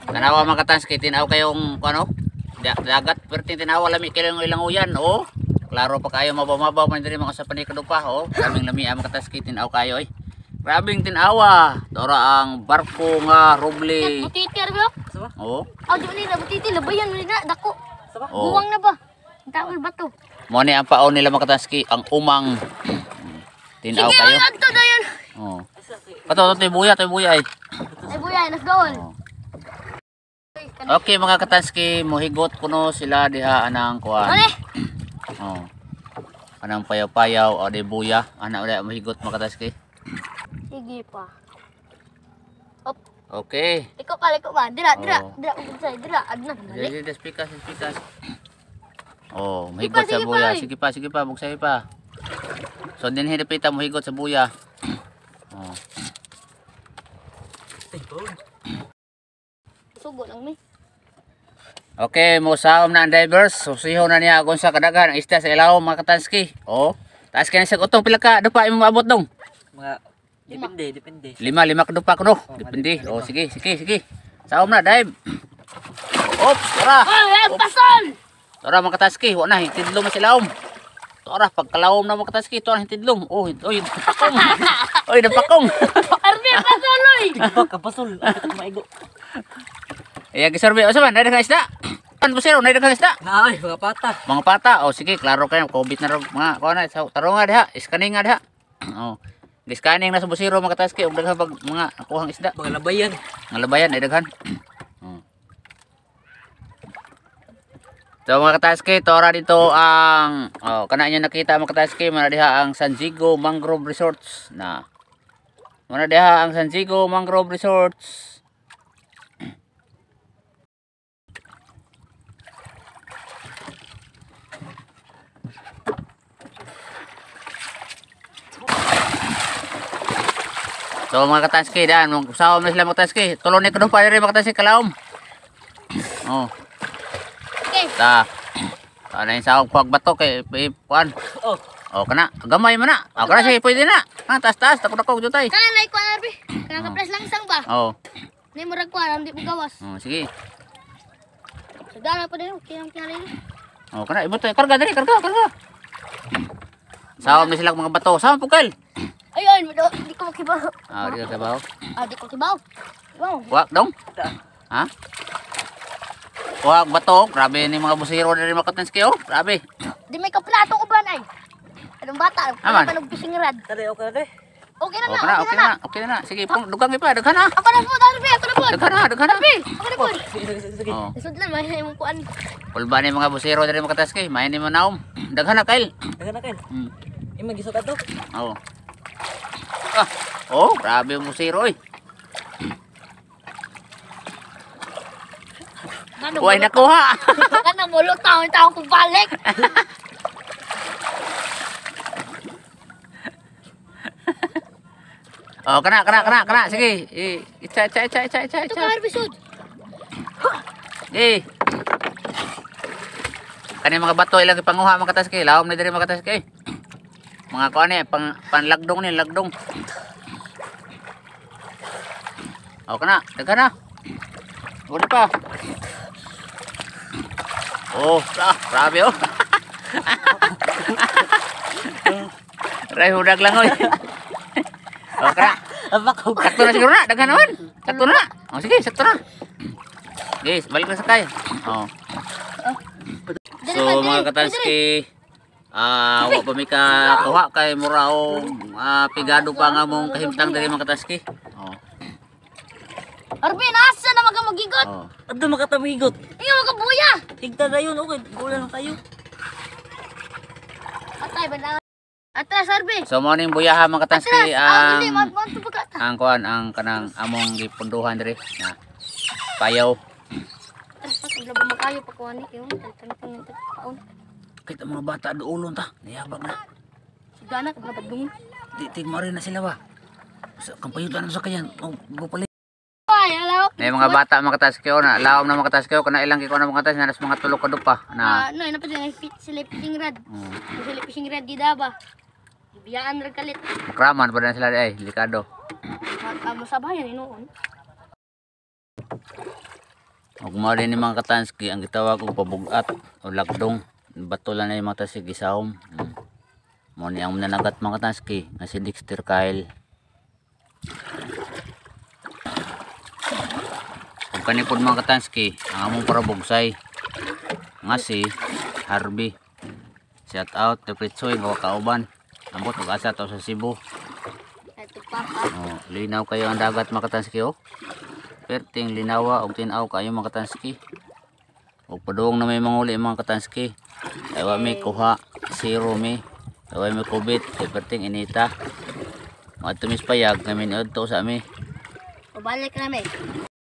Tanawa mga kataski, tinaw kayong ano? Dagat, pero tinawa lami kayong ilang uyan, oh. Klaro pa kayo mabaw-mabaw man diri mga sa panikadupa, oh. Kaming lami mga kataski, tinaw kayo, eh. Grabing tinawa. Tora ang barko nga roble. Butiti arbo. Oh. Di ni butiti labayan ni na dako. Oh. Buwang na ba? Tawal bato. Mo ni ang paon nila mga kataski, ang umang. Tinaw Sige, kayo. ay adto dayon. Oh. Pato toy buya ay. Ay buya, let's go. Oh. Okay mga kataski, mohigot kuno sila diha anang kuan. Ano? Oh. Anang payaw-payaw o di buya, ana ulit mohigot mga kataski. Sige pa. Okay. Ikaw ba? Dira, Oh. dira, adna. Jadi spikas. Oh, mahigot sa buya. Sige pa, bugsay pa. So din hirapita mohigot sa buya. Oh. Sugo lang mi. Okay, mo saom na ang divers. So siho na niya kung sa kadagan ang isda sa ilaw mga katanski. Oh. Taas ka na sa utong pila ka dupa imong abot dong. Mga depende. Lima ka dupa kuno. Depende. Oh, sige. Saom na dive. Oops, tara. Ay, pasol. Tara mga katanski, wa na hitidlom na sila om. Tara pagkalawom na mga katanski, tara hitidlom. Oh, oy, napakong. Oy, napakong. Arbi pasoloy. Kapasol. Ako maigo. Iya gisurvey o saban, dai isda. Pan busero, dai isda. Ay, mga pata. Mga pata, oh sige, klaro kayo, COVID na ro mga kuan na tarong nga diha, scanning nga diha. Oh. Scanning na sa busero mga kataski, og daghan pag mga kuhang isda. Mga labayan. Nga labayan ay daghan. Oh. So mga kataski, tora dito ang kana inyo nakita mga kataski, mana diha ang San Diego Mangrove Resorts na. Mana diha ang San Diego Mangrove Resorts. So mga katanski, daan, usawa mo sila mga katanski. Tulong ni kuno pa rin mga katanski kalaom. Oh. Okay. Ano yung sawag kuwag bato kay kuan. Oh, kana, gamay man na. Oh, kana sige, pwede na. Taas, takot-takot jutay. Kana na ikuan arbi. Kana ka press lang isang ba? Oh. Ni murag kuan di mo gawas. Oh, sige. Sagana pa din okay ang kinalin. Oh, kana ibot karga dali, karga. Sawag mo sila mga bato. Sawag pukal. Ayun, di ko makibaw. Ah, di ka kabaw. Di ko kibaw. Wow. Wag dong. Ha? Wag bato, grabe ni mga busiro na rin mga katanski, oh. Grabe. Di may kaplato ko ba nay? Anong bata? Aman. Panog pising rad. Tari, okay na. Okay na Oh, na. okay na. Sige, dugang ipa, daghan na. Ako na po, Darby. Ako na po. Daghan na. Darby, ako na po. Sige. Oh. Sudlan, may mong kuan. Pulba ni mga busiro na rin mga katanski, main ni mo naom. Daghan na, Kyle. Dagan na kayo. Hmm. Imang gisot ato. Oh. Ah, oh, grabe yung busiro, eh. Huwag nakuha. Kana mulo taon kong balik. Oh, kena. Sige. Ica. Ito ka episode. Eh. Kani mga bato ilang ipanguha mga katas kay, lawom na diri mga katas kay. Mga kuan ni panlagdong ni, lagdong. Oh, kana, daghan na. Uli pa. Oh, grabe oh. Ray hudag lang oy. Oh, kana. Sakto na siguro na, daghan naman. Sakto na. Oh, sige, sakto na. Guys, balik na sakay. Oh. So mga kataski, wa pa mi ka kuha kay murao pigado pa nga mong kahimtang diri mga kataski. Oh. Arbi, nasa na magamugigot? Oh. Ato makatamigot. Iyo magabuya. Higta na yun, okay. Gulang tayo. Atay ba atras Arbi. So mo ning buyaha mga kataski Hindi magmonto pagka. ang kuan ang kanang among gipunduhan diri na payaw. Labo makayo pa kuani kayo. Tanong taon. Kita mga bata doolon ta, niyabag na. Sigana ka nabadung. Tigmari na sila ba. Sa kampayutan na sa kayan. Oh, gupali. Ay, hello. May mga bata mga kataski na lawom na mga kataski kana ilang kiko na mga kataski na mga tulog ka dupa na. No, ina pa din sila fishing rod. Oh. Sila fishing rod di daba. Biyaan ra kalit. Makraman pa na sila ay, delikado. Masabayan inoon. Ug mao din ni mga katanski ang gitawag og pabugat o lagdong. Bato lang na yung mga tansky gisahom. Mo ni ang mananagat mga katanski nga si Dexter Kyle. Kung kanipod mga katanski ang among parabugsay nga si Harvey. Shout out to Pritsoy nga kauban. Ambot ug asa to sa Cebu. Ito papa. Oh, linaw kayo ang dagat mga katanski oh. Perting linawa og tin-aw kayo mga katanski. Ug padung na may manguli mga katanski. Ay wa mi kuha zero mi. Ay wa mi kubit kay perting inita. Mga tumis payag kami niod to sa ami. Pabalik na may.